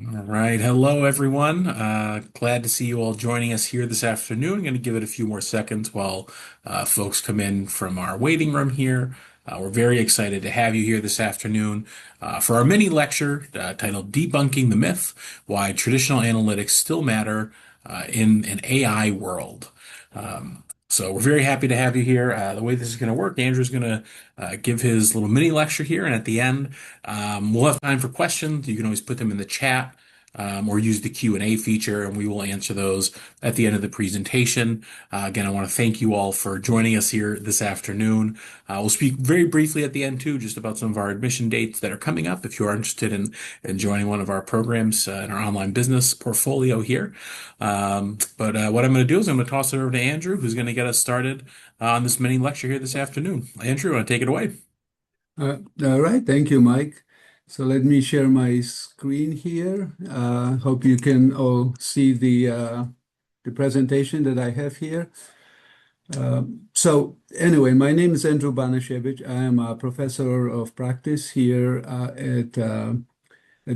All right. Hello, everyone. Glad to see you all joining us here this afternoon. I'm going to give it a few more seconds while folks come in from our waiting room here. We're very excited to have you here this afternoon for our mini lecture titled Debunking the Myth: Why Traditional Analytics Still Matter in an AI World. So we're very happy to have you here. The way this is going to work, Andrew's going to give his little mini lecture here, and at the end, we'll have time for questions. You can always put them in the chat or use the Q&A feature, and we will answer those at the end of the presentation. Again, I want to thank you all for joining us here this afternoon. We'll speak very briefly at the end, too, just about some of our admission dates that are coming up if you are interested in joining one of our programs in our online business portfolio here. But what I'm going to do is I'm going to toss it over to Andrew, who's going to get us started on this mini lecture here this afternoon. Andrew, want to take it away? All right, thank you, Mike. So let me share my screen here. Hope you can all see the presentation that I have here. So anyway, my name is Andrew Banashevich. I am a professor of practice here at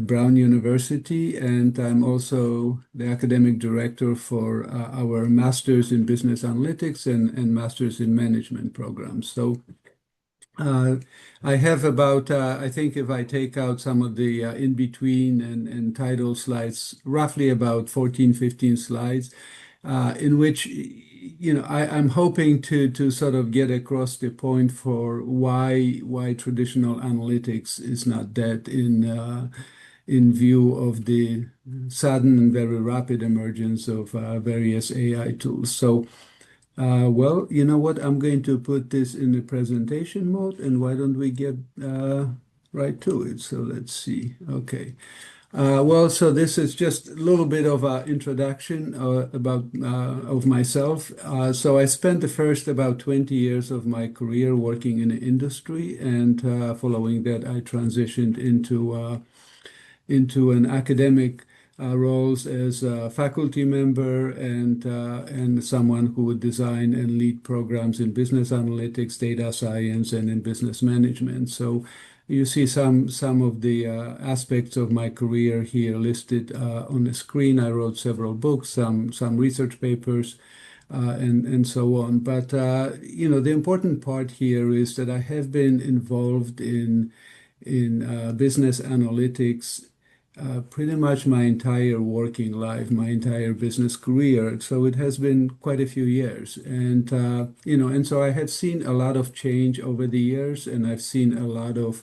Brown University, and I'm also the academic director for our Masters in Business Analytics and Masters in Management programs. So uh, I have about, I think if I take out some of the in-between and title slides, roughly about 14, 15 slides, in which, I'm hoping to sort of get across the point for why traditional analytics is not dead in view of the sudden and very rapid emergence of various AI tools. So well, you know what? I'm going to put this in the presentation mode, and why don't we get right to it? So let's see. Okay. Well, so this is just a little bit of an introduction about of myself. So I spent the first about 20 years of my career working in the industry, and following that, I transitioned into an academic roles as a faculty member and someone who would design and lead programs in business analytics, data science, and in business management. So you see some of the aspects of my career here listed on the screen. I wrote several books, some research papers, and so on. But the important part here is that I have been involved in business analytics pretty much my entire working life, my entire business career. So it has been quite a few years. And so I have seen a lot of change over the years, and I've seen a lot of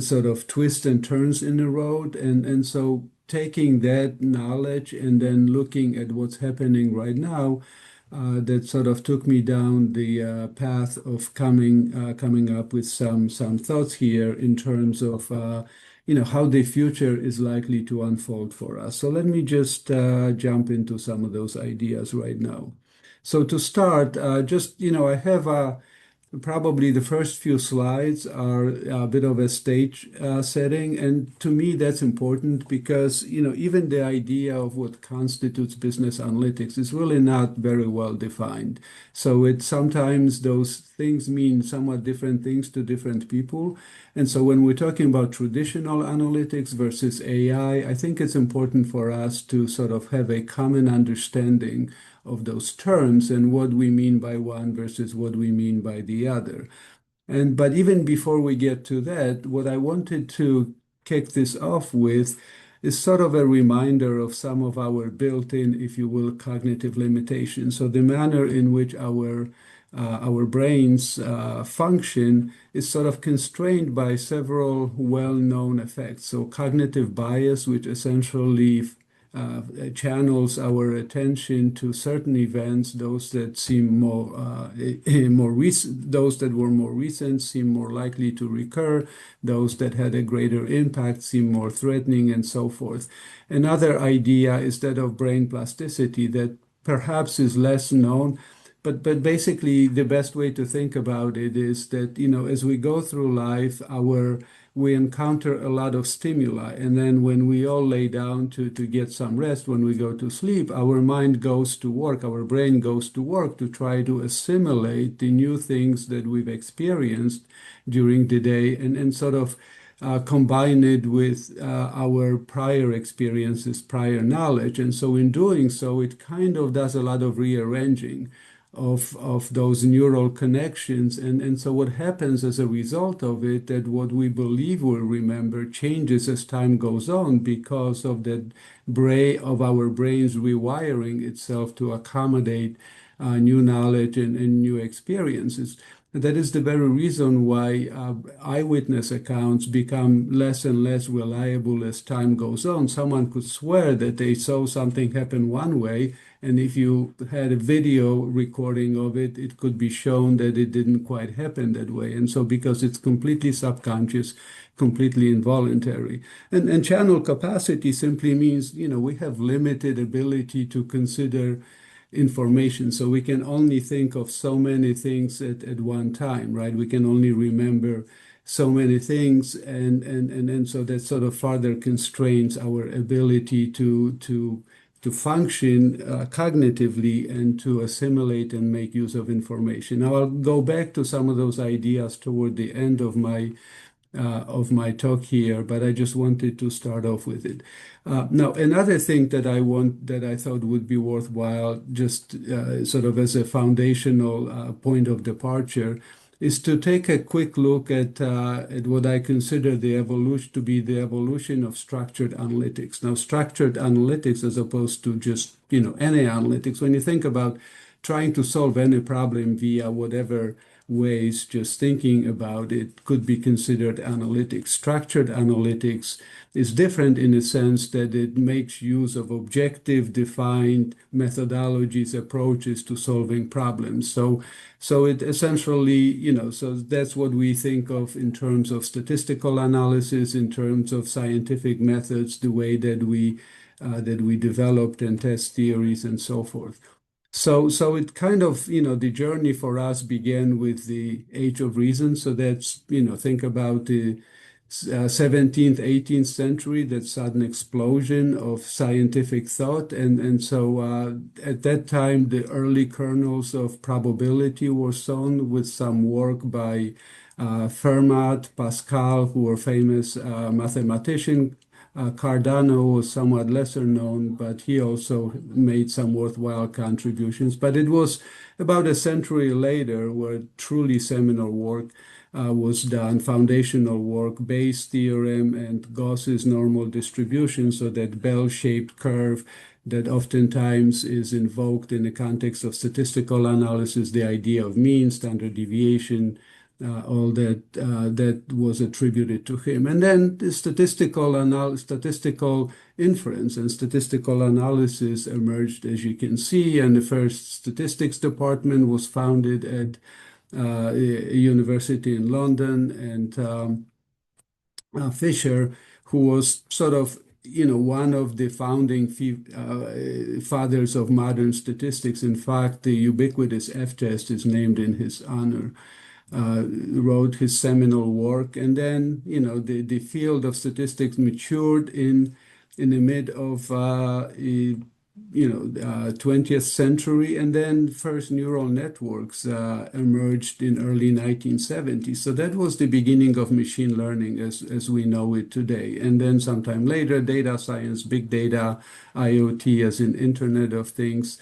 sort of twists and turns in the road. And so taking that knowledge and then looking at what's happening right now, that sort of took me down the path of coming up with some thoughts here in terms of how the future is likely to unfold for us. So let me just jump into some of those ideas right now. So to start, I have probably the first few slides are a bit of a stage setting. And to me, that's important because, even the idea of what constitutes business analytics is really not very well defined. So sometimes those things mean somewhat different things to different people. And so when we're talking about traditional analytics versus AI, I think it's important for us to sort of have a common understanding of those terms and what we mean by one versus what we mean by the other. But even before we get to that, what I wanted to kick this off with is sort of a reminder of some of our built-in, if you will, cognitive limitations. So the manner in which our brains function is sort of constrained by several well-known effects. So cognitive bias, which essentially channels our attention to certain events, those that seem more recent, those that were more recent seem more likely to recur, those that had a greater impact seem more threatening, and so forth. Another idea is that of brain plasticity that perhaps is less known. But basically, the best way to think about it is that, as we go through life, we encounter a lot of stimuli. And then when we all lay down to get some rest, when we go to sleep, our mind goes to work, our brain goes to work to try to assimilate the new things that we've experienced during the day and sort of combine it with our prior experiences, prior knowledge. And so in doing so, it kind of does a lot of rearranging of those neural connections. And so what happens as a result of it, that what we believe we'll remember changes as time goes on because of that of our brains rewiring itself to accommodate new knowledge and new experiences. That is the very reason why eyewitness accounts become less and less reliable as time goes on. Someone could swear that they saw something happen one way, and if you had a video recording of it, it could be shown that it didn't quite happen that way. And so, because it's completely subconscious, completely involuntary. And channel capacity simply means, we have limited ability to consider information. So we can only think of so many things at one time, right? We can only remember so many things, and so that sort of further constrains our ability to function cognitively and to assimilate and make use of information. Now I'll go back to some of those ideas toward the end of my talk here, but I just wanted to start off with it. Now, another thing that I thought would be worthwhile, just sort of as a foundational point of departure, is to take a quick look at what I consider the evolution to be the evolution of structured analytics. Now, structured analytics, as opposed to just any analytics, when you think about trying to solve any problem via whatever ways, just thinking about it could be considered analytics. Structured analytics is different in the sense that it makes use of objective, defined methodologies, approaches to solving problems. So it essentially, so that's what we think of in terms of statistical analysis, in terms of scientific methods, the way that we developed and test theories and so forth. So it kind of, the journey for us began with the Age of Reason. So that's, think about the 17th, 18th century, that sudden explosion of scientific thought. And so at that time, the early kernels of probability were sown with some work by Fermat, Pascal, who were famous mathematicians. Cardano was somewhat lesser known, but he also made some worthwhile contributions. But it was about a century later where truly seminal work was done, foundational work, Bayes' theorem and Gauss's normal distribution, so that bell-shaped curve that oftentimes is invoked in the context of statistical analysis, the idea of mean, standard deviation, all that was attributed to him. And then the statistical inference and statistical analysis emerged, as you can see, and the first statistics department was founded at a university in London, and Fisher, who was sort of one of the founding fathers of modern statistics. In fact, the ubiquitous F-test is named in his honor. Wrote his seminal work, and then the field of statistics matured in the mid of 20th century, and then first neural networks emerged in early 1970s. So that was the beginning of machine learning as we know it today. And then sometime later, data science, big data, IoT, as in Internet of Things,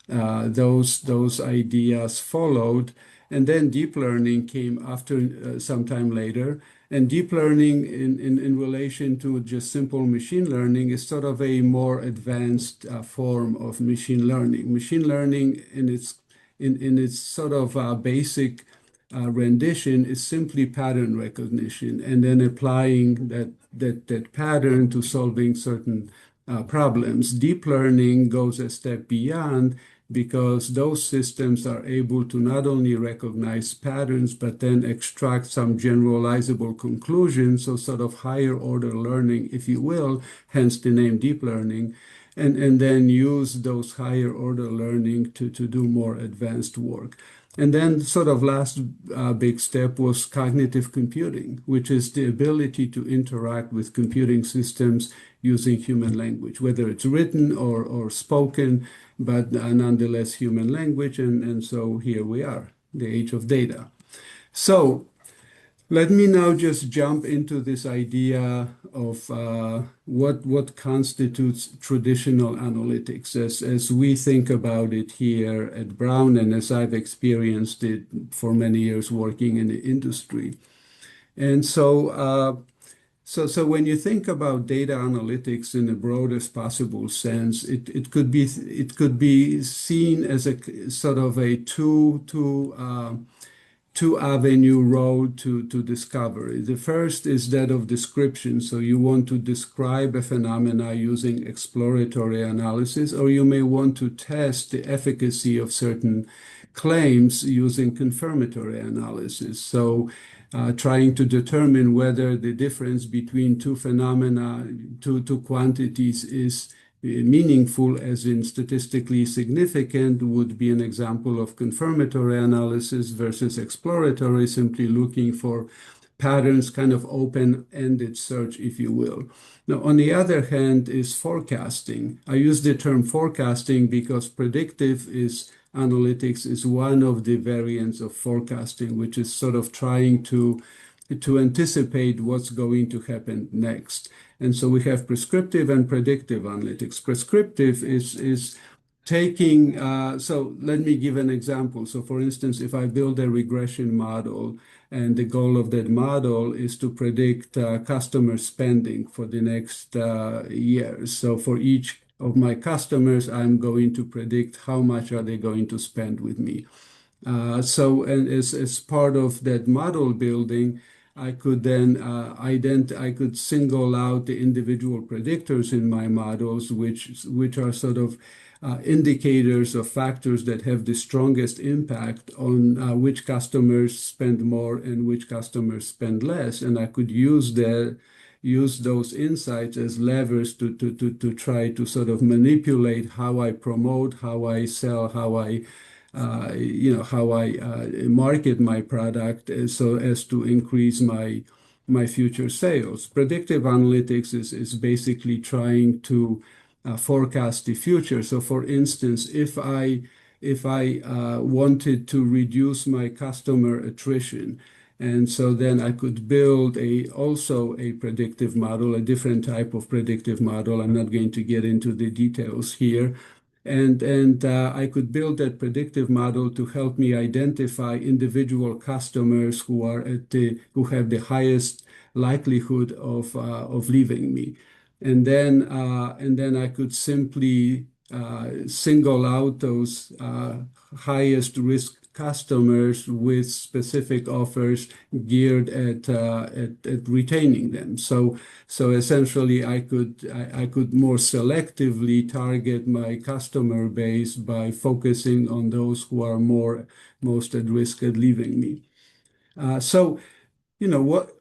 those ideas followed. And then deep learning came after some time later. And deep learning in relation to just simple machine learning is sort of a more advanced form of machine learning. Machine learning in its sort of basic rendition is simply pattern recognition, and then applying that pattern to solving certain problems. Deep learning goes a step beyond, because those systems are able to not only recognize patterns, but then extract some generalizable conclusions, so sort of higher order learning, if you will, hence the name deep learning, and then use those higher order learning to do more advanced work. And then sort of last big step was cognitive computing, which is the ability to interact with computing systems using human language, whether it's written or spoken, but nonetheless human language. And so here we are, the age of data. So Let me now just jump into this idea of what constitutes traditional analytics as we think about it here at Brown and as I've experienced it for many years working in the industry. And so when you think about data analytics in the broadest possible sense, it could be seen as a sort of a two avenue road to discovery. The first is that of description. So you want to describe a phenomena using exploratory analysis, or you may want to test the efficacy of certain claims using confirmatory analysis. So trying to determine whether the difference between two phenomena, two quantities is meaningful, as in statistically significant, would be an example of confirmatory analysis versus exploratory, simply looking for patterns, kind of open-ended search, if you will. Now, on the other hand, is forecasting. I use the term forecasting because predictive is analytics is one of the variants of forecasting, which is sort of trying to anticipate what's going to happen next. And so we have prescriptive and predictive analytics. Prescriptive is taking, so let me give an example. So for instance, if I build a regression model and the goal of that model is to predict customer spending for the next years. So for each of my customers, I'm going to predict how much are they going to spend with me. And as part of that model building, I could then I could single out the individual predictors in my models, which are sort of indicators of factors that have the strongest impact on which customers spend more and which customers spend less. And I could use those insights as levers to try to sort of manipulate how I promote, how I sell, how I market my product so as to increase my future sales. Predictive analytics is basically trying to forecast the future. So, for instance, if I wanted to reduce my customer attrition, and so then I could build also a predictive model, a different type of predictive model. I'm not going to get into the details here. And I could build that predictive model to help me identify individual customers who have the highest likelihood of leaving me. And then I could simply single out those highest risk customers with specific offers geared at retaining them. So essentially, I could more selectively target my customer base by focusing on those who are most at risk at leaving me. So what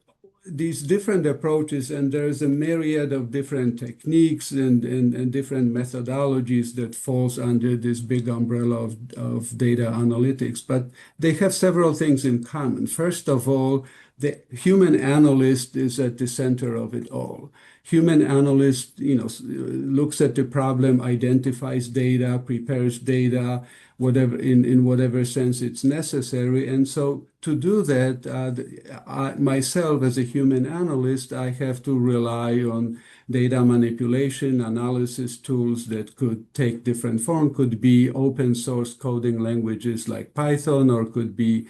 these different approaches, and there's a myriad of different techniques and different methodologies that falls under this big umbrella of data analytics, but they have several things in common. First of all, the human analyst is at the center of it all. Human analyst, looks at the problem, identifies data, prepares data, whatever in whatever sense it's necessary. And so to do that, myself as a human analyst, I have to rely on data manipulation, analysis tools that could take different form, could be open source coding languages like Python, or could be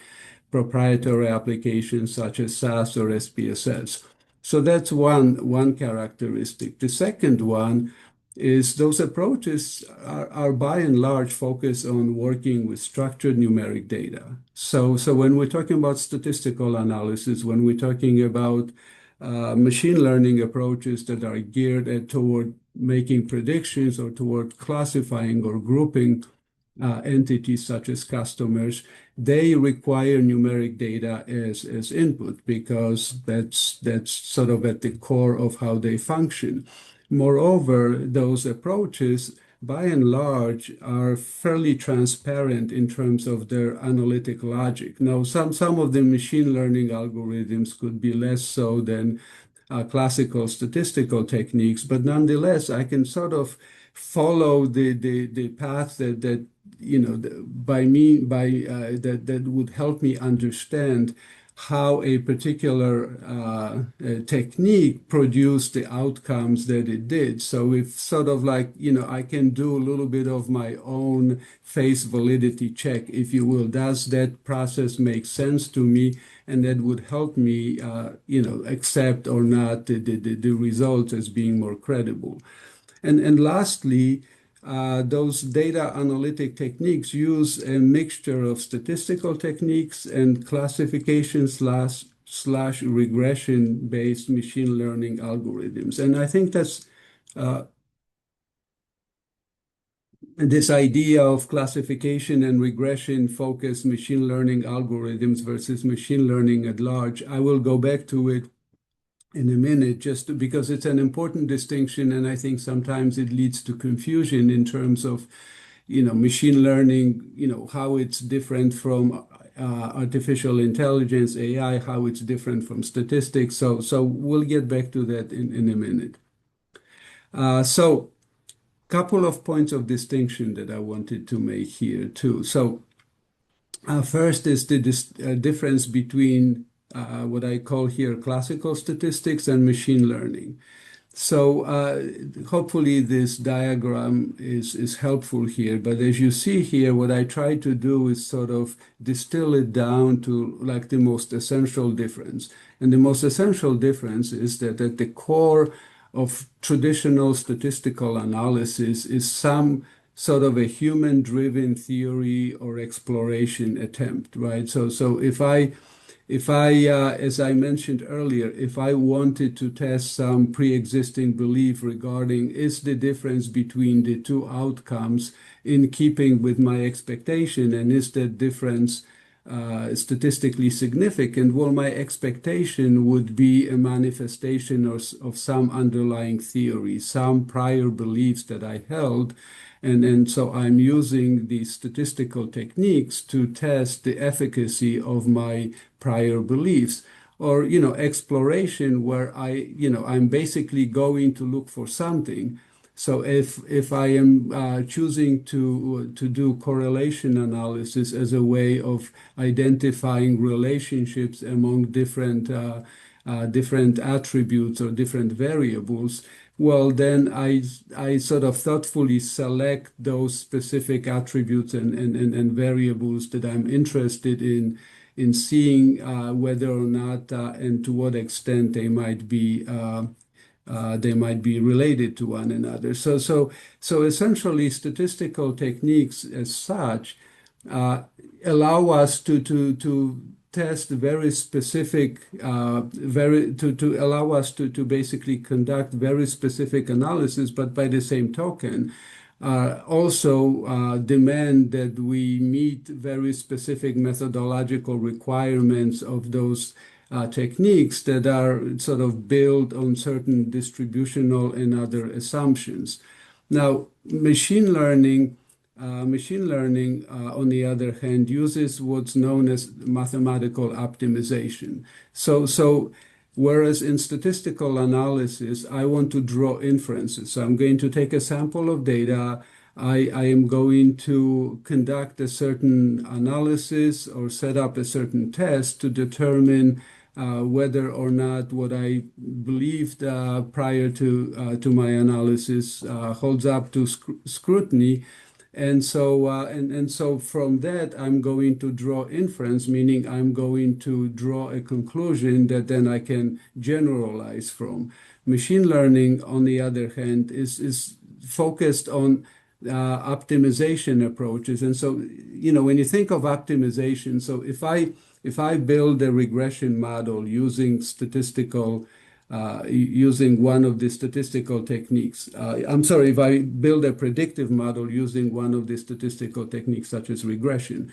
proprietary applications such as SAS or SPSS. So that's one characteristic. The second one is those approaches are by and large focused on working with structured numeric data. So when we're talking about statistical analysis, when we're talking about machine learning approaches that are geared toward making predictions or toward classifying or grouping entities such as customers, they require numeric data as input because that's sort of at the core of how they function. Moreover, those approaches, by and large, are fairly transparent in terms of their analytic logic. Now, some of the machine learning algorithms could be less so than classical statistical techniques, but nonetheless, I can sort of follow the path that that would help me understand how a particular technique produced the outcomes that it did. So if sort of like, I can do a little bit of my own face validity check, if you will. Does that process make sense to me? And that would help me, accept or not the results as being more credible. And lastly, those data analytic techniques use a mixture of statistical techniques and classification slash regression based machine learning algorithms. And I think that's this idea of classification and regression focused machine learning algorithms versus machine learning at large. I will go back to it in a minute, because it's an important distinction, and I think sometimes it leads to confusion in terms of, machine learning, how it's different from artificial intelligence, AI, how it's different from statistics. So we'll get back to that in a minute. So couple of points of distinction that I wanted to make here too. So first is the difference between what I call here classical statistics and machine learning. So hopefully this diagram is helpful here. But as you see here, what I try to do is sort of distill it down to like the most essential difference. And the most essential difference is that at the core of traditional statistical analysis is some sort of a human-driven theory or exploration attempt, right? So as I mentioned earlier, if I wanted to test some pre-existing belief regarding is the difference between the two outcomes in keeping with my expectation, and is that difference statistically significant, well, my expectation would be a manifestation of some underlying theory, some prior beliefs that I held. And so I'm using these statistical techniques to test the efficacy of my prior beliefs. Or, exploration where I'm basically going to look for something. So if I am choosing to do correlation analysis as a way of identifying relationships among different attributes or different variables, well, then I sort of thoughtfully select those specific attributes and variables that I'm interested in seeing whether or not and to what extent they might be related to one another. So essentially, statistical techniques as such allow us to test very specific, to allow us to basically conduct very specific analysis, but by the same token, also demand that we meet very specific methodological requirements of those techniques that are sort of built on certain distributional and other assumptions. Now, machine learning, on the other hand, uses what's known as mathematical optimization. So whereas in statistical analysis, I want to draw inferences. So I'm going to take a sample of data. I am going to conduct a certain analysis or set up a certain test to determine whether or not what I believed prior to my analysis holds up to scrutiny. And so from that, I'm going to draw inference, meaning I'm going to draw a conclusion that then I can generalize from. Machine learning, on the other hand, is focused on optimization approaches. And so, when you think of optimization, so if I build a regression model using one of the statistical techniques. I'm sorry, if I build a predictive model using one of the statistical techniques, such as regression,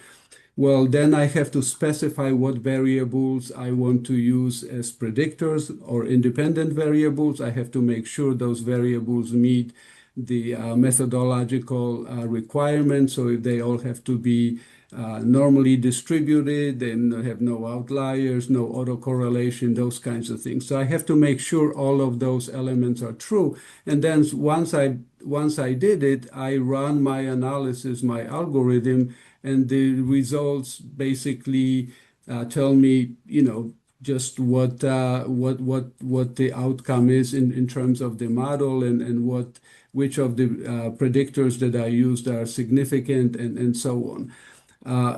well, then I have to specify what variables I want to use as predictors or independent variables. I have to make sure those variables meet the methodological requirements. So if they all have to be normally distributed and have no outliers, no autocorrelation, those kinds of things. So I have to make sure all of those elements are true. And then once I did it, I run my analysis, my algorithm, and the results basically tell me, just what the outcome is in terms of the model and which of the predictors that I used are significant and so on.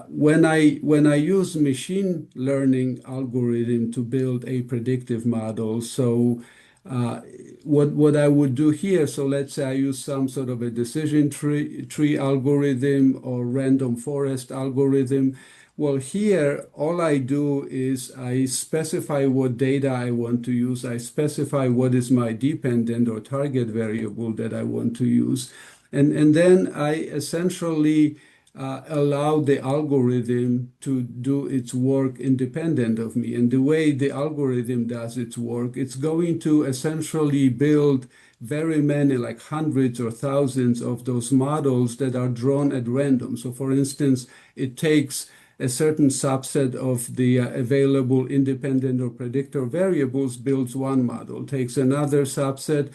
When I use machine learning algorithm to build a predictive model, so uh, what I would do here, so let's say I use some sort of a decision tree algorithm or random forest algorithm. Well, here all I do is I specify what data I want to use. I specify what is my dependent or target variable that I want to use. And then I essentially allow the algorithm to do its work independent of me. And the way the algorithm does its work, it's going to essentially build very many, like hundreds or thousands of those models that are drawn at random. So, for instance, it takes a certain subset of the available independent or predictor variables, builds one model, takes another subset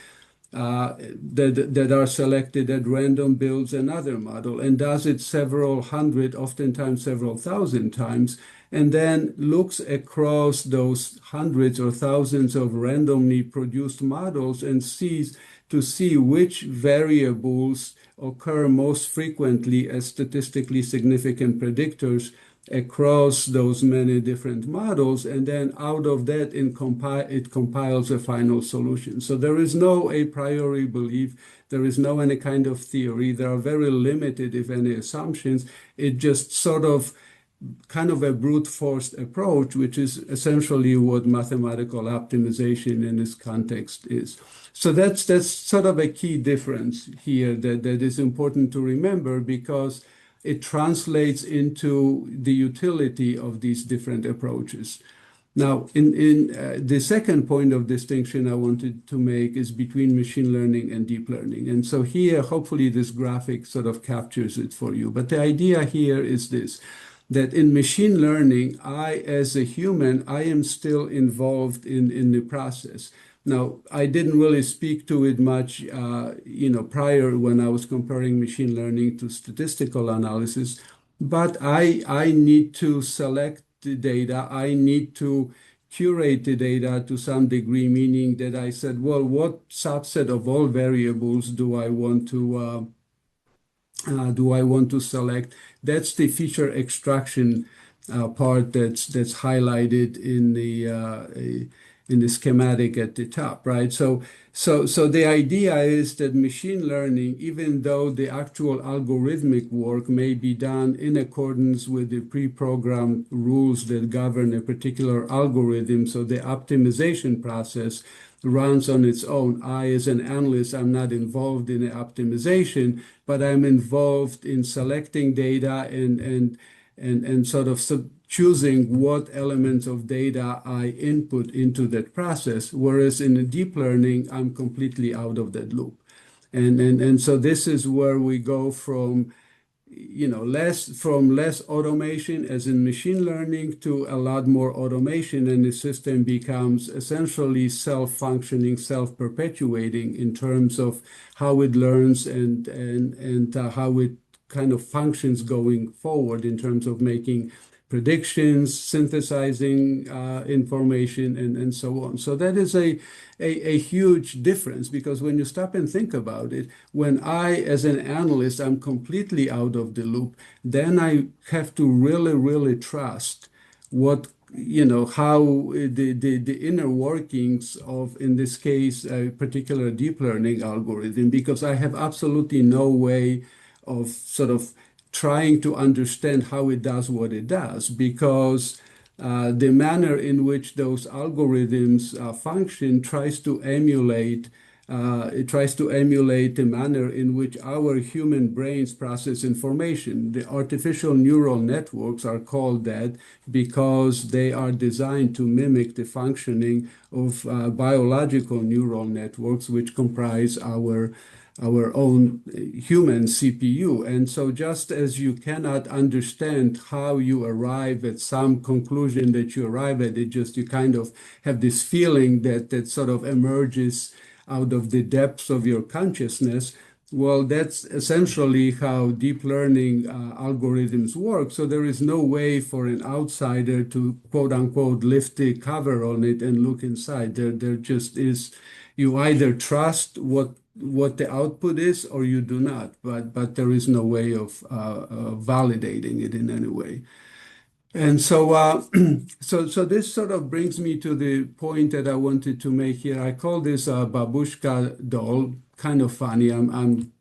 that are selected at random, builds another model, and does it several hundred, oftentimes several thousand times, and then looks across those hundreds or thousands of randomly produced models and sees to see which variables occur most frequently as statistically significant predictors across those many different models, and then out of that it compiles a final solution. So there is no a priori belief, there is no any kind of theory, there are very limited, if any, assumptions. It just sort of kind of a brute force approach, which is essentially what mathematical optimization in this context is. So that's sort of a key difference here that is important to remember, because it translates into the utility of these different approaches. Now, in the second point of distinction I wanted to make is between machine learning and deep learning. And so here, hopefully this graphic sort of captures it for you. But the idea here is this, that in machine learning, as a human, I am still involved in the process. Now, I didn't really speak to it much, prior when I was comparing machine learning to statistical analysis, but I need to select the data. I need to curate the data to some degree, meaning that I said, well, what subset of all variables do I want to select? That's the feature extraction part that's highlighted in the schematic at the top, right? So the idea is that machine learning, even though the actual algorithmic work may be done in accordance with the pre-programmed rules that govern a particular algorithm, so the optimization process runs on its own. I, as an analyst, I'm not involved in the optimization, but I'm involved in selecting data and sort of choosing what elements of data I input into that process. Whereas in the deep learning, I'm completely out of that loop. And so this is where we go from less automation as in machine learning to a lot more automation, and the system becomes essentially self-functioning, self-perpetuating in terms of how it learns and how it kind of functions going forward in terms of making predictions, synthesizing information, and so on. So that is a huge difference, because when you stop and think about it, when I, as an analyst, I'm completely out of the loop, then I have to really, really trust how the inner workings of, in this case, a particular deep learning algorithm, because I have absolutely no way of sort of trying to understand how it does what it does, because the manner in which those algorithms function tries to emulate the manner in which our human brains process information. The artificial neural networks are called that because they are designed to mimic the functioning of biological neural networks, which comprise our own human CPU. And so just as you cannot understand how you arrive at some conclusion that you arrive at, you kind of have this feeling that sort of emerges out of the depths of your consciousness. Well, that's essentially how deep learning algorithms work. So there is no way for an outsider to quote unquote lift the cover on it and look inside. There just is, you either trust what the output is or you do not, but there is no way of validating it in any way. And so, so this sort of brings me to the point that I wanted to make here. I call this a babushka doll. Kind of funny. I'm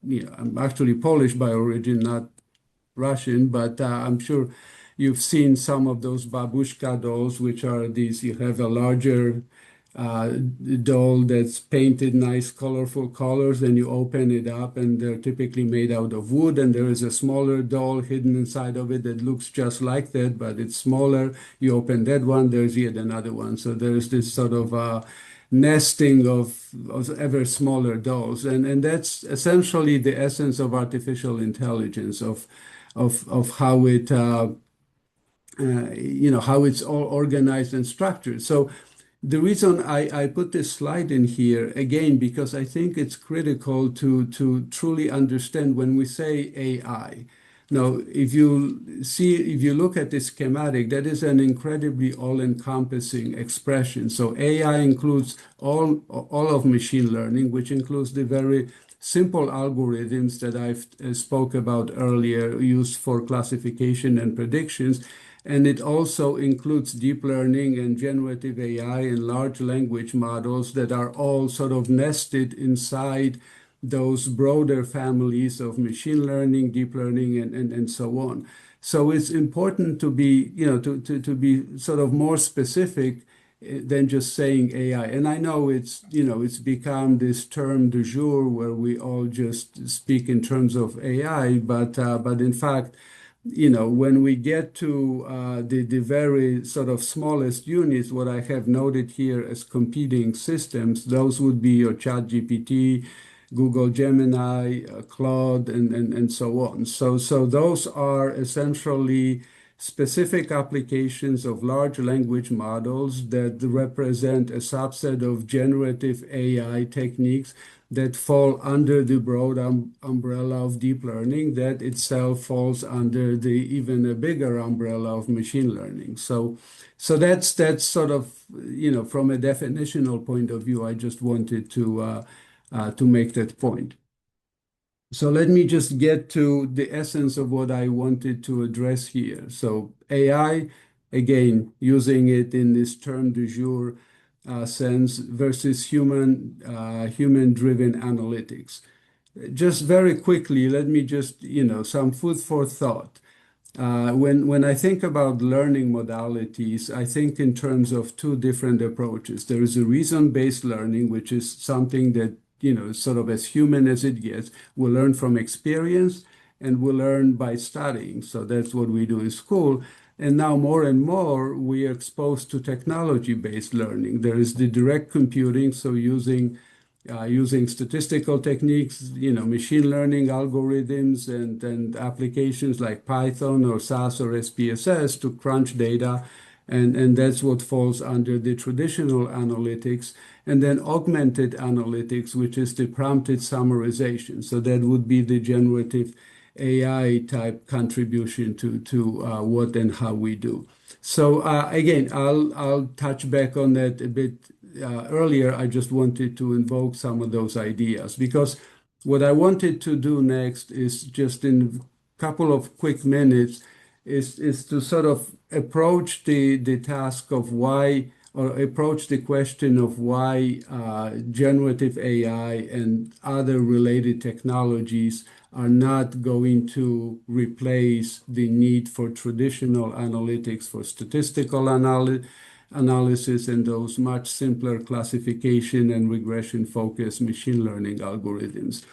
actually Polish by origin, not Russian, but I'm sure you've seen some of those babushka dolls, which are these. You have a larger doll that's painted nice, colorful colors, and you open it up, and they're typically made out of wood. And there is a smaller doll hidden inside of it that looks just like that, but it's smaller. You open that one, there's yet another one. So there's this sort of nesting of ever smaller dolls, and that's essentially the essence of artificial intelligence, of how it how it's all organized and structured. So the reason I put this slide in here again, because I think it's critical to truly understand when we say AI. Now, if you look at the schematic, that is an incredibly all-encompassing expression. So AI includes all of machine learning, which includes the very simple algorithms that I've spoke about earlier, used for classification and predictions. And it also includes deep learning and generative AI and large language models that are all sort of nested inside those broader families of machine learning, deep learning, and so on. So it's important to be, to be sort of more specific than just saying AI. And I know it's become this term du jour where we all just speak in terms of AI, but in fact, when we get to the very sort of smallest units, what I have noted here as competing systems, those would be your ChatGPT, Google Gemini, Claude, and so on. So those are essentially specific applications of large language models that represent a subset of generative AI techniques that fall under the broad umbrella of deep learning that itself falls under the even a bigger umbrella of machine learning. So that's sort of, from a definitional point of view, I just wanted to make that point. So let me just get to the essence of what I wanted to address here. So AI, again, using it in this term du jour sense versus human-driven analytics. Just very quickly, let me just, some food for thought. When I think about learning modalities, I think in terms of two different approaches. There is a reason-based learning, which is something that, sort of as human as it gets. We learn from experience and we learn by studying. So that's what we do in school. And now more and more, we are exposed to technology-based learning. There is the direct computing, so using statistical techniques, machine learning algorithms and applications like Python or SAS or SPSS to crunch data. And that's what falls under the traditional analytics. And then augmented analytics, which is the prompted summarization. So that would be the generative AI type contribution to what and how we do. So again, I'll touch back on that a bit earlier. I just wanted to invoke some of those ideas because what I wanted to do next is just in a couple of quick minutes is to sort of approach the task of why, or approach the question of why generative AI and other related technologies are not going to replace the need for traditional analytics, for statistical analysis, and those much simpler classification and regression focused machine learning algorithms.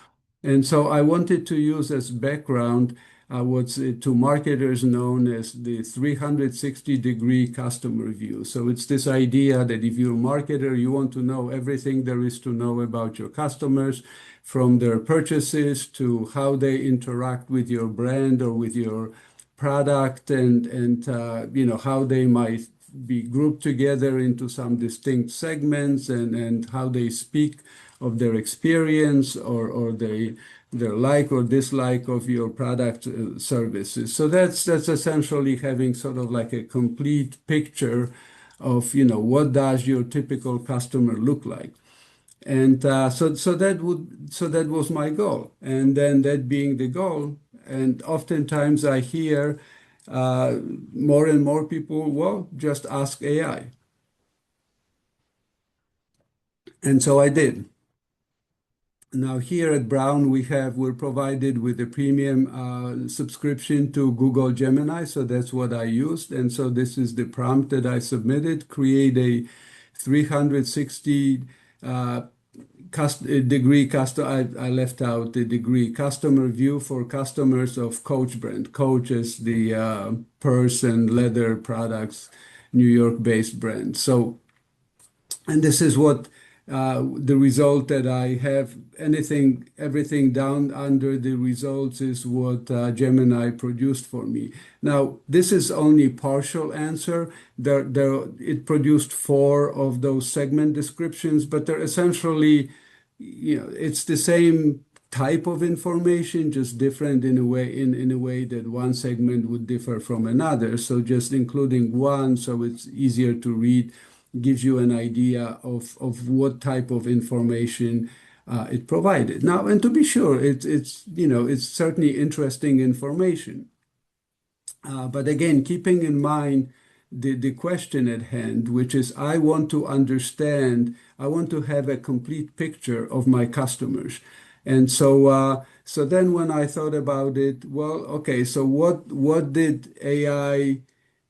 And so I wanted to use as background what's to marketers known as the 360-degree customer view. So it's this idea that if you're a marketer, you want to know everything there is to know about your customers, from their purchases to how they interact with your brand or with your product, and how they might be grouped together into some distinct segments, and how they speak of their experience or their like or dislike of your product services. So that's essentially having sort of like a complete picture of, what does your typical customer look like. And so that was my goal. And then that being the goal, and oftentimes I hear uh, more and more people, well, just ask AI. And so I did. Now here at Brown, we're provided with a premium subscription to Google Gemini, so that's what I used. And so this is the prompt that I submitted: create a 360 uh, degree custom. I left out the degree customer view for customers of Coach brand. Coach is the purse and leather products, New York-based brand. So, and this is what the result that I have. Everything down under the results is what Gemini produced for me. Now, this is only partial answer. It produced four of those segment descriptions, but they're essentially, it's the same type of information, just different in a way that one segment would differ from another. So just including one, so it's easier to read, gives you an idea of what type of information it provided. Now, and to be sure, it's certainly interesting information. But again, keeping in mind the question at hand, which is I want to understand, I want to have a complete picture of my customers. And so then when I thought about it, well, okay, so what did AI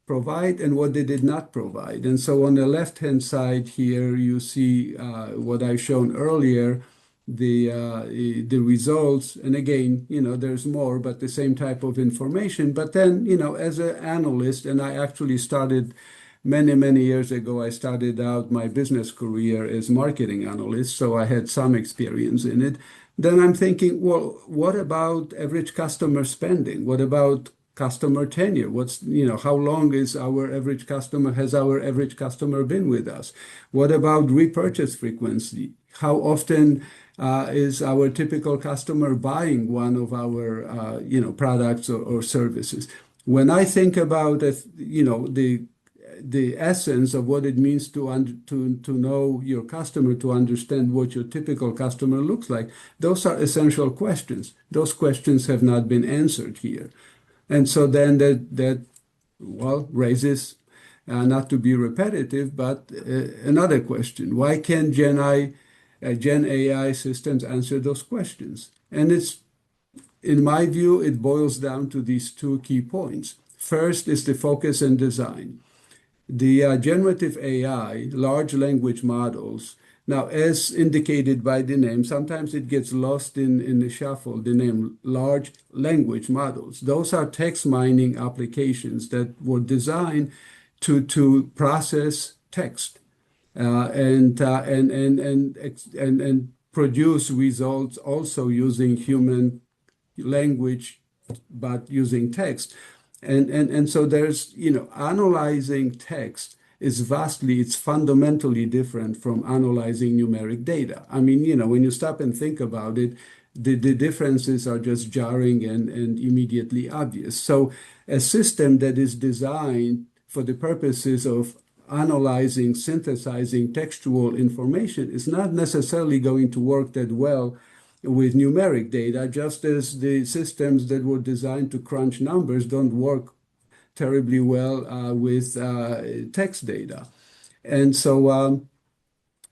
provide and what they did not provide? And so on the left-hand side here, you see what I shown earlier, the results. And again, there's more, but the same type of information. But then, as an analyst, and I actually started many, many years ago, I started out my business career as marketing analyst, so I had some experience in it. Then I'm thinking, well, what about average customer spending? What about customer tenure? How long has our average customer been with us? What about repurchase frequency? How often is our typical customer buying one of our, products or services? When I think about, the essence of what it means to know your customer, to understand what your typical customer looks like, those are essential questions. Those questions have not been answered here. And so then that raises, not to be repetitive, but another question. Why can't Gen AI systems answer those questions? And in my view, it boils down to these two key points. First is the focus and design. The generative AI, large language models, now, as indicated by the name, sometimes it gets lost in the shuffle, the name large language models. Those are text mining applications that were designed to process text and produce results also using human language, but using text. And so there's, analyzing text it's fundamentally different from analyzing numeric data. I mean, when you stop and think about it, the differences are just jarring and immediately obvious. So a system that is designed for the purposes of analyzing, synthesizing textual information is not necessarily going to work that well with numeric data, just as the systems that were designed to crunch numbers don't work terribly well with text data. And so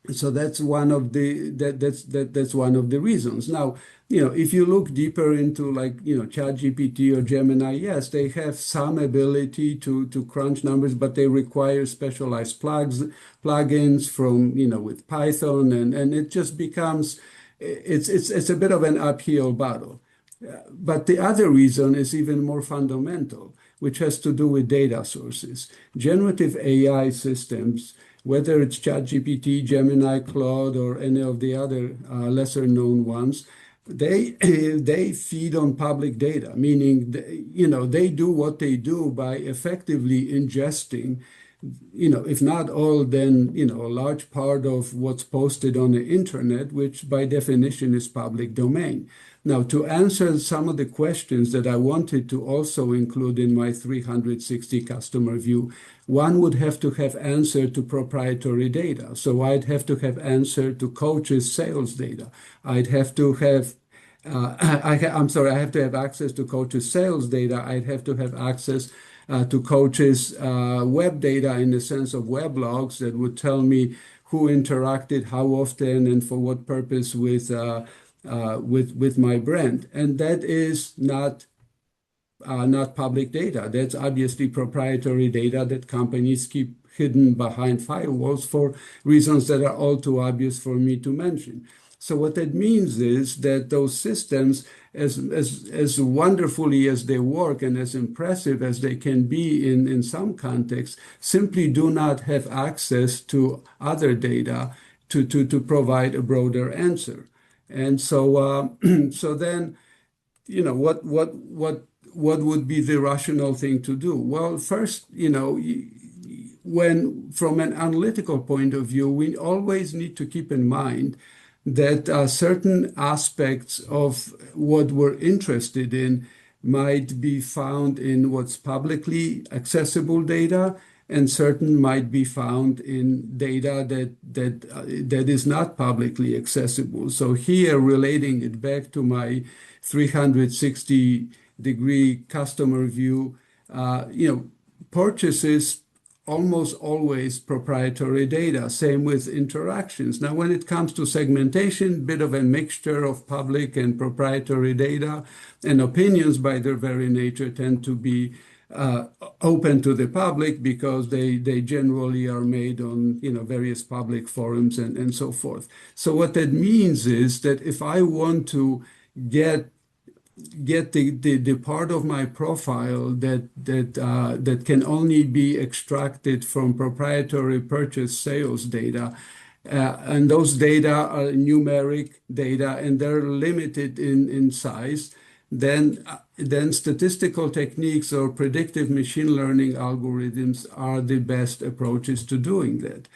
that's one of that's one of the reasons. Now, if you look deeper into ChatGPT or Gemini, yes, they have some ability to crunch numbers, but they require specialized plugins from with Python, and it just becomes it's a bit of an uphill battle. But the other reason is even more fundamental, which has to do with data sources. Generative AI systems, whether it's ChatGPT, Gemini, Claude, or any of the other lesser known ones, they feed on public data, meaning they do what they do by effectively ingesting if not all, then, a large part of what's posted on the internet, which by definition is public domain. Now, to answer some of the questions that I wanted to also include in my 360 customer view, one would have to have answer to proprietary data. So I'd have to have answer to coaches' sales data. I'd have to have I'm sorry, I have to have access to coaches' sales data. I'd have to have access to coaches' web data in the sense of web logs that would tell me who interacted, how often, and for what purpose with my brand. And that is not public data. That's obviously proprietary data that companies keep hidden behind firewalls for reasons that are all too obvious for me to mention. So what that means is that those systems, as wonderfully as they work and as impressive as they can be in some contexts, simply do not have access to other data to provide a broader answer. And so, so then, what would be the rational thing to do? Well, first, when from an analytical point of view, we always need to keep in mind that certain aspects of what we're interested in might be found in what's publicly accessible data, and certain might be found in data that is not publicly accessible. So here, relating it back to my 360-degree customer view, purchases almost always proprietary data. Same with interactions. Now, when it comes to segmentation, bit of a mixture of public and proprietary data, and opinions by their very nature tend to be open to the public because they generally are made on various public forums and so forth. So what that means is that if I want to get the part of my profile that can only be extracted from proprietary purchase sales data, and those data are numeric data and they're limited in size, then statistical techniques or predictive machine learning algorithms are the best approaches to doing that.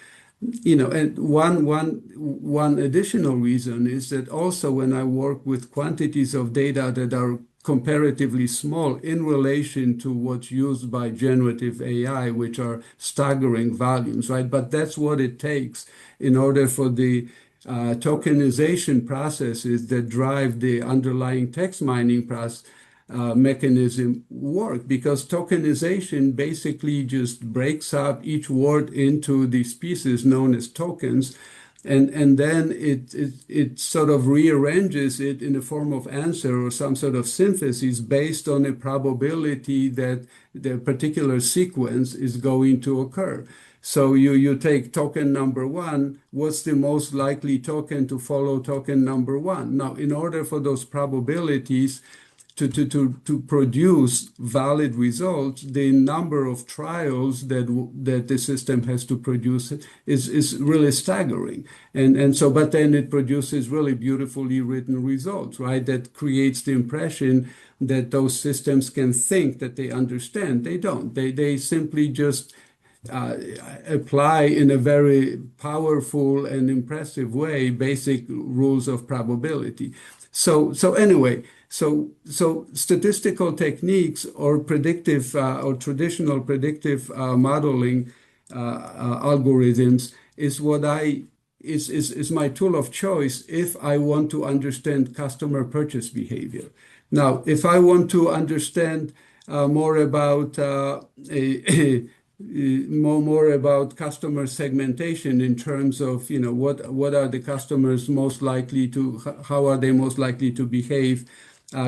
And one additional reason is that also when I work with quantities of data that are comparatively small in relation to what's used by generative AI, which are staggering volumes, right? But that's what it takes in order for the tokenization processes that drive the underlying text mining mechanism work, because tokenization basically just breaks up each word into these pieces known as tokens, and then it sort of rearranges it in the form of answer or some sort of synthesis based on a probability that the particular sequence is going to occur. So you take token number one, what's the most likely token to follow token number one? Now, in order for those probabilities to produce valid results, the number of trials that the system has to produce is really staggering. And so, but then it produces really beautifully written results, right? That creates the impression that those systems can think that they understand. They don't. They simply just apply in a very powerful and impressive way basic rules of probability. So anyway, so statistical techniques or traditional predictive modeling algorithms is my tool of choice if I want to understand customer purchase behavior. Now, if I want to understand more about more about customer segmentation in terms of what are the customers most likely to, how are they most likely to behave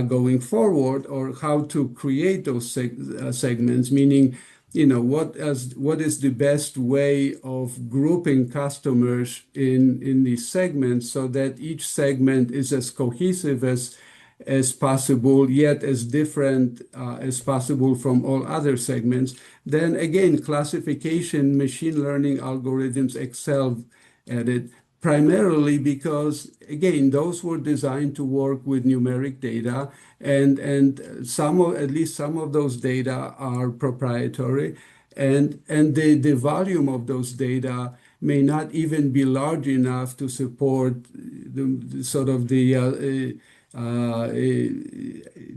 going forward, or how to create those segments, meaning what is the best way of grouping customers in these segments so that each segment is as cohesive as possible, yet as different as possible from all other segments. Then again, classification machine learning algorithms excel at it, primarily because, again, those were designed to work with numeric data, and at least some of those data are proprietary. And the volume of those data may not even be large enough to support the sort of the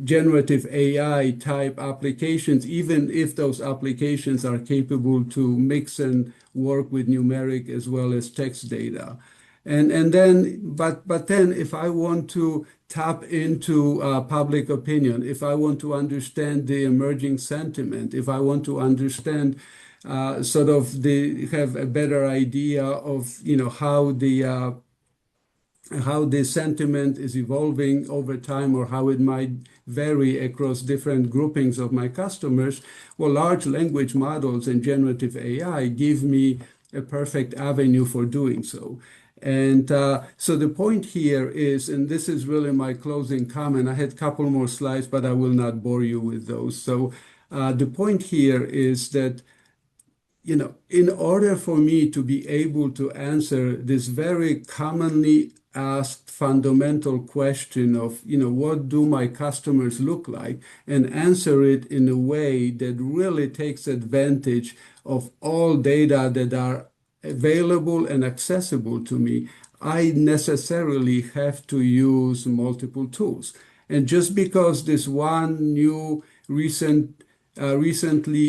generative AI type applications, even if those applications are capable to mix and work with numeric as well as text data. And then, but then if I want to tap into public opinion, if I want to understand the emerging sentiment, if I want to understand sort of have a better idea of, how the sentiment is evolving over time or how it might vary across different groupings of my customers, well, large language models and generative AI give me a perfect avenue for doing so. And so the point here is, and this is really my closing comment. I had a couple more slides, but I will not bore you with those. So the point here is that in order for me to be able to answer this very commonly asked fundamental question of, what do my customers look like, and answer it in a way that really takes advantage of all data that are available and accessible to me, I necessarily have to use multiple tools. And just because this one new recently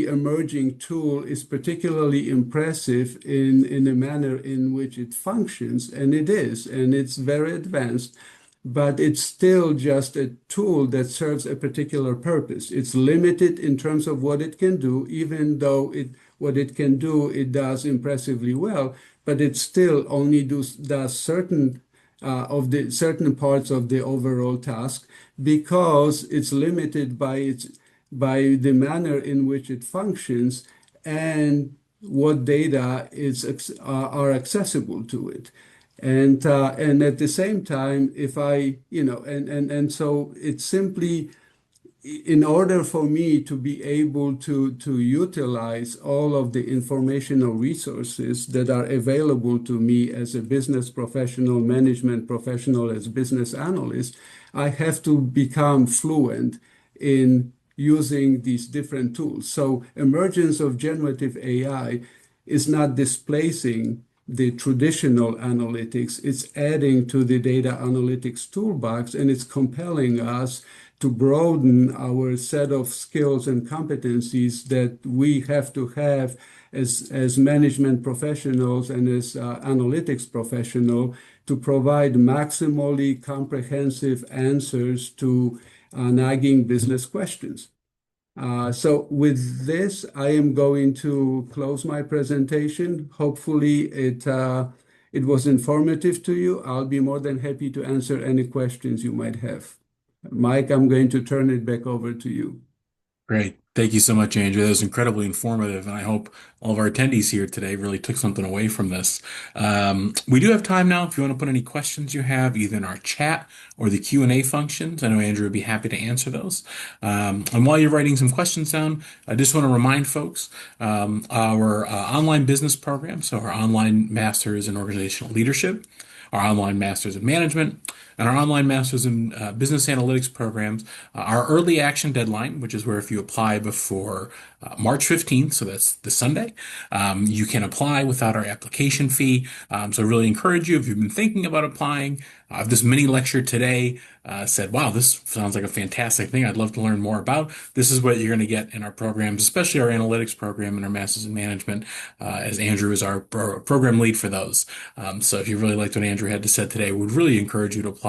emerging tool is particularly impressive in the manner in which it functions, and it is, and it's very advanced, but it's still just a tool that serves a particular purpose. It's limited in terms of what it can do, even though what it can do, it does impressively well, but it still only does certain parts of the overall task because it's limited by the manner in which it functions and what data are accessible to it. And at the same time, if I, and so it's simply in order for me to be able to utilize all of the informational resources that are available to me as a business professional, management professional, as business analyst, I have to become fluent in using these different tools. So emergence of generative AI is not displacing the traditional analytics, it's adding to the data analytics toolbox, and it's compelling us to broaden our set of skills and competencies that we have to have as management professionals and as analytics professional to provide maximally comprehensive answers to nagging business questions. So with this, I am going to close my presentation. Hopefully it was informative to you. I'll be more than happy to answer any questions you might have. Mike, I'm going to turn it back over to you. Great. Thank you so much, Andrew. That was incredibly informative, and I hope all of our attendees here today really took something away from this. We do have time now if you want to put any questions you have, either in our chat or the Q&A functions. I know Andrew would be happy to answer those. And while you're writing some questions down, I just want to remind folks our online business program, so our online masters in organizational leadership, our online masters in management, and our online masters in business analytics programs, our early action deadline, which is where if you apply before March 15th, so that's the Sunday, you can apply without our application fee. So I really encourage you, if you've been thinking about applying, this mini lecture today said, wow, this sounds like a fantastic thing I'd love to learn more about. This is what you're going to get in our programs, especially our analytics program and our Masters in Management, as Andrew is our program lead for those. So if you really liked what Andrew had to say today, we'd really encourage you to apply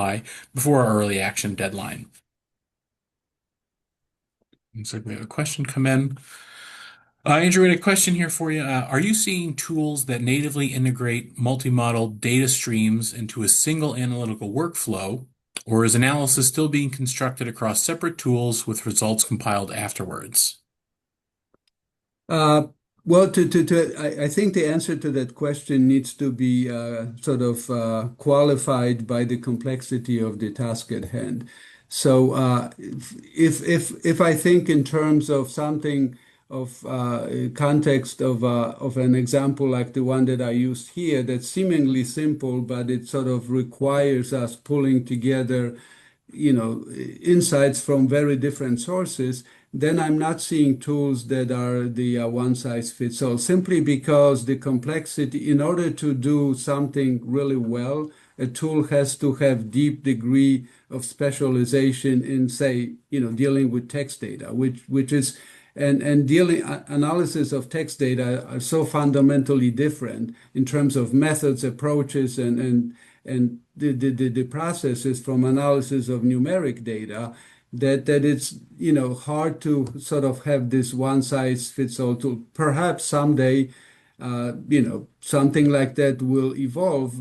before our early action deadline. Looks like we have a question come in. Andrew, we had a question here for you. Are you seeing tools that natively integrate multi-model data streams into a single analytical workflow, or is analysis still being constructed across separate tools with results compiled afterwards? Uh, well, I think the answer to that question needs to be sort of qualified by the complexity of the task at hand. So, if I think in terms of something of context of an example like the one that I used here, that's seemingly simple, but it sort of requires us pulling together, insights from very different sources, then I'm not seeing tools that are the one size fits all, simply because the complexity, in order to do something really well, a tool has to have deep degree of specialization in, say, dealing with text data, which is and dealing analysis of text data are so fundamentally different in terms of methods, approaches, and the processes from analysis of numeric data that it's hard to sort of have this one size fits all tool. Perhaps someday something like that will evolve,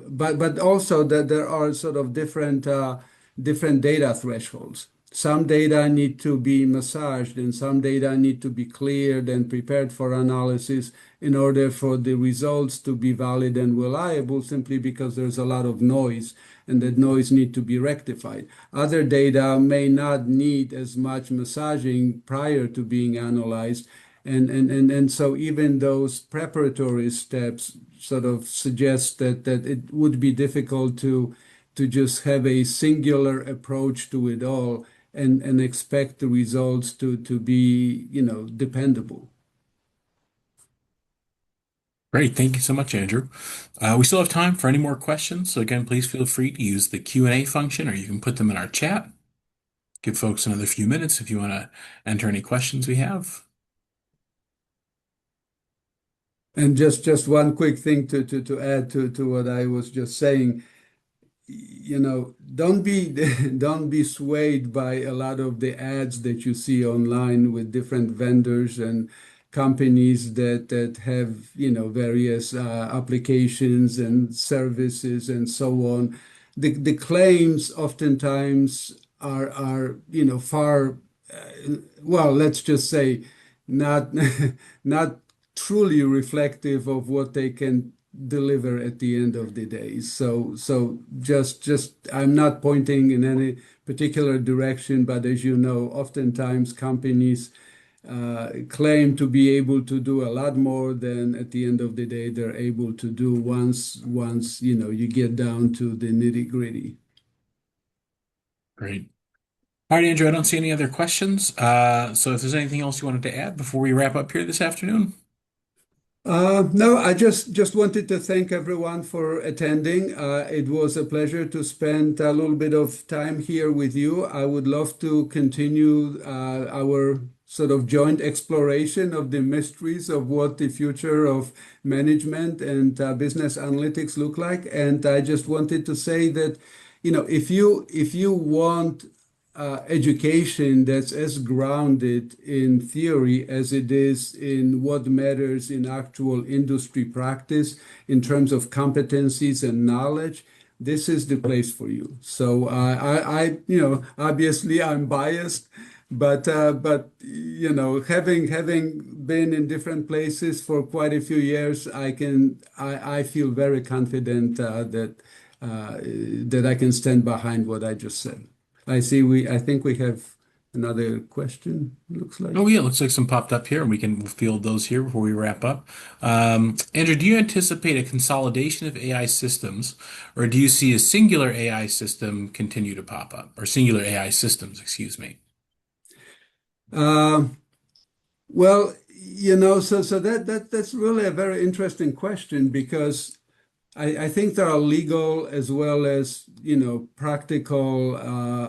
but also that there are sort of different data thresholds. Some data need to be massaged, and some data need to be cleared and prepared for analysis in order for the results to be valid and reliable, simply because there's a lot of noise, and that noise need to be rectified. Other data may not need as much massaging prior to being analyzed, and so even those preparatory steps sort of suggest that it would be difficult to just have a singular approach to it all and expect the results to be, dependable. Great. Thank you so much, Andrew. We still have time for any more questions. So again, please feel free to use the Q&A function, or you can put them in our chat. Give folks another few minutes if you want to enter any questions we have. And just one quick thing to add to what I was just saying. Don't be don't be swayed by a lot of the ads that you see online with different vendors and companies that have various applications and services and so on. The claims oftentimes are far, well, let's just say, not not truly reflective of what they can deliver at the end of the day. So just I'm not pointing in any particular direction, but as you know, oftentimes companies claim to be able to do a lot more than at the end of the day they're able to do once you get down to the nitty-gritty. Great. All right, Andrew, I don't see any other questions. So if there's anything else you wanted to add before we wrap up here this afternoon. No, I just wanted to thank everyone for attending. It was a pleasure to spend a little bit of time here with you. I would love to continue our sort of joint exploration of the mysteries of what the future of management and business analytics look like. And I just wanted to say that, if you want education that's as grounded in theory as it is in what matters in actual industry practice in terms of competencies and knowledge, this is the place for you. So obviously I'm biased, but having been in different places for quite a few years, I feel very confident that I can stand behind what I just said. I think we have another question, looks Oh, like. yeah, looks like some popped up here, and we can field those here before we wrap up. Andrew, do you anticipate a consolidation of AI systems, or do you see a singular AI system continue to pop up, or singular AI systems, excuse me? Uh, well, so that's really a very interesting question, because I think there are legal as well as, practical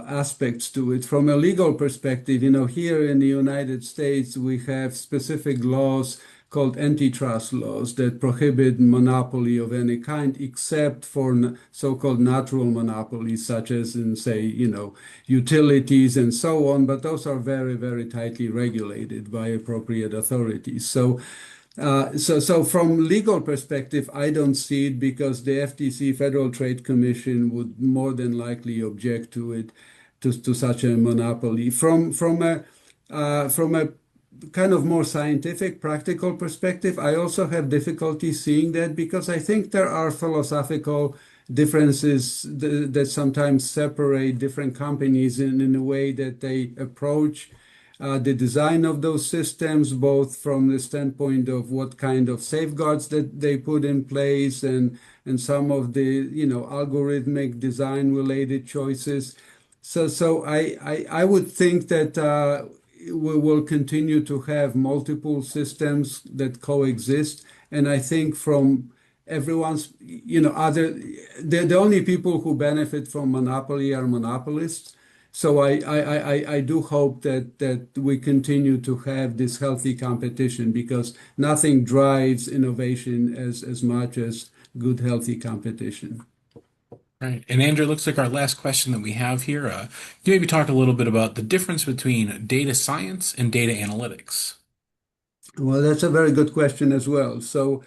aspects to it. From a legal perspective, here in the United States, we have specific laws called antitrust laws that prohibit monopoly of any kind, except for so-called natural monopolies, such as in, say, utilities and so on. But those are very, very tightly regulated by appropriate authorities. So from legal perspective, I don't see it, because the FTC, Federal Trade Commission, would more than likely object to it, to such a monopoly. From a kind of more scientific, practical perspective, I also have difficulty seeing that, because I think there are philosophical differences that sometimes separate different companies in a way that they approach the design of those systems, both from the standpoint of what kind of safeguards that they put in place, and some of the algorithmic design related choices. So I would think that we will continue to have multiple systems that coexist. And I think from everyone's, the only people who benefit from monopoly are monopolists. So I do hope that we continue to have this healthy competition because nothing drives innovation as much as good, healthy competition. Right. And Andrew, it looks like our last question that we have here. Can you maybe talk a little bit about the difference between data science and data analytics? Well, that's a very good question as well. So,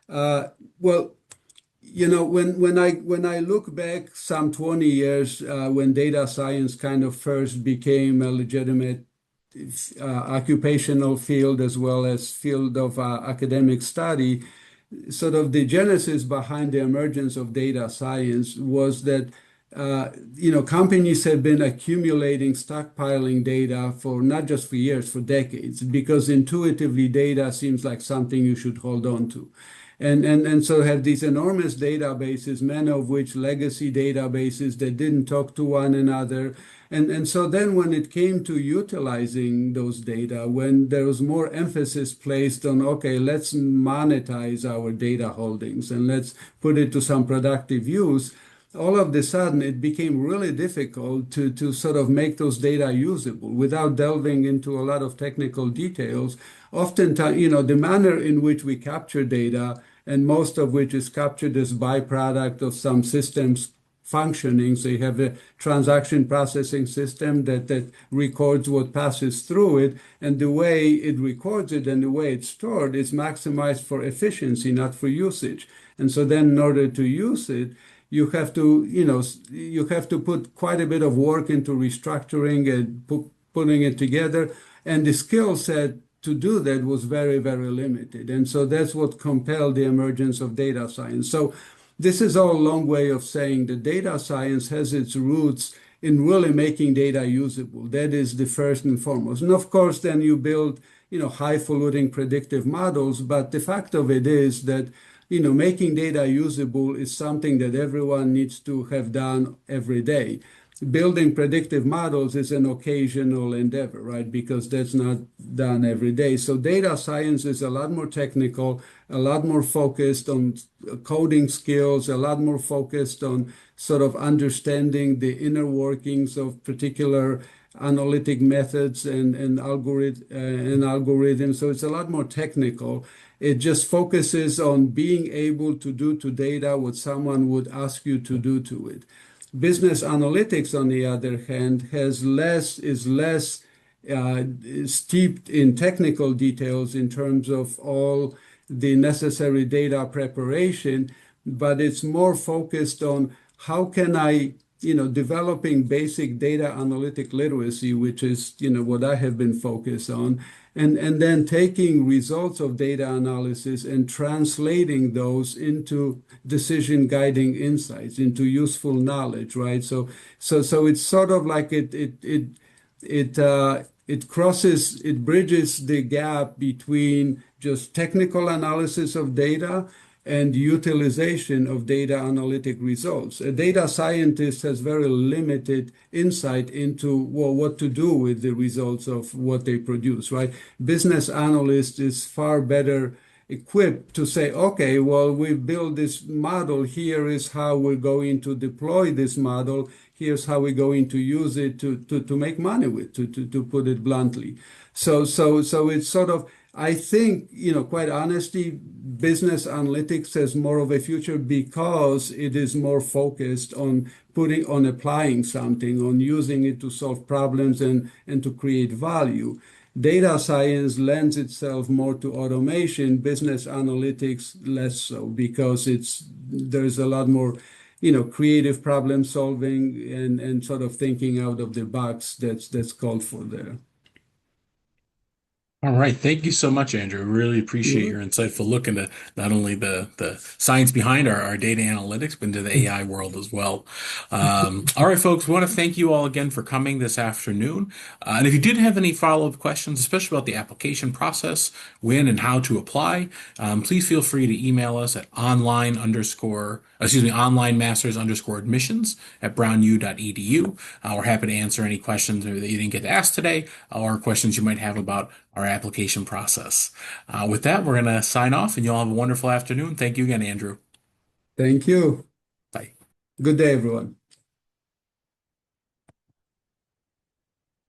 well, when I look back some 20 years, when data science kind of first became a legitimate occupational field as well as field of academic study, sort of the genesis behind the emergence of data science was that companies have been accumulating, stockpiling data for not just for years, for decades, because intuitively data seems like something you should hold on to. And so have these enormous databases, many of which legacy databases that didn't talk to one another. And so then when it came to utilizing those data, when there was more emphasis placed on, okay, let's monetize our data holdings and let's put it to some productive use, all of a sudden it became really difficult to sort of make those data usable without delving into a lot of technical details. Oftentimes, the manner in which we capture data, and most of which is captured as byproduct of some systems functioning. So you have a transaction processing system that records what passes through it, and the way it records it and the way it's stored is maximized for efficiency, not for usage. And so then in order to use it, you have to put quite a bit of work into restructuring and putting it together. And the skill set to do that was very, very limited. And so that's what compelled the emergence of data science. So this is all a long way of saying that data science has its roots in really making data usable. That is the first and foremost. And of course, then you build, high-falutin predictive models. But the fact of it is that, making data usable is something that everyone needs to have done every day. Building predictive models is an occasional endeavor, right? Because that's not done every day. So data science is a lot more technical, a lot more focused on coding skills, a lot more focused on sort of understanding the inner workings of particular analytic methods and algorithms. So it's a lot more technical. It just focuses on being able to do to data what someone would ask you to do to it. Business analytics, on the other hand, is less steeped in technical details in terms of all the necessary data preparation, but it's more focused on how can I, developing basic data analytic literacy, which is, what I have been focused on, and then taking results of data analysis and translating those into decision guiding insights, into useful knowledge, right? So it's sort of like it bridges the gap between just technical analysis of data and utilization of data analytic results. A data scientist has very limited insight into, well, what to do with the results of what they produce, right? Business analyst is far better equipped to say, okay, well, we built this model. Here is how we're going to deploy this model. Here's how we're going to use it to make money with, to put it bluntly. So it's sort of, I think, quite honestly, business analytics has more of a future because it is more focused on applying something, on using it to solve problems and to create value. Data science lends itself more to automation, business analytics less so, because there's a lot more, creative problem solving and sort of thinking out of the box that's called for there. All right. Thank you so much, Andrew. Really appreciate You your insightful look into not only the science behind our data analytics, but into the AI world as well. All right, folks, we want to thank you all again for coming this afternoon. And if you did have any follow-up questions, especially about the application process, when and how to apply, please feel free to email us at online masters underscore admissions at brownu.edu. We're happy to answer any questions that you didn't get to ask today or questions you might have about our application process. With that, we're going to sign off and you all have a wonderful afternoon. Thank you again, Andrew. Thank you. Bye. Good day, everyone.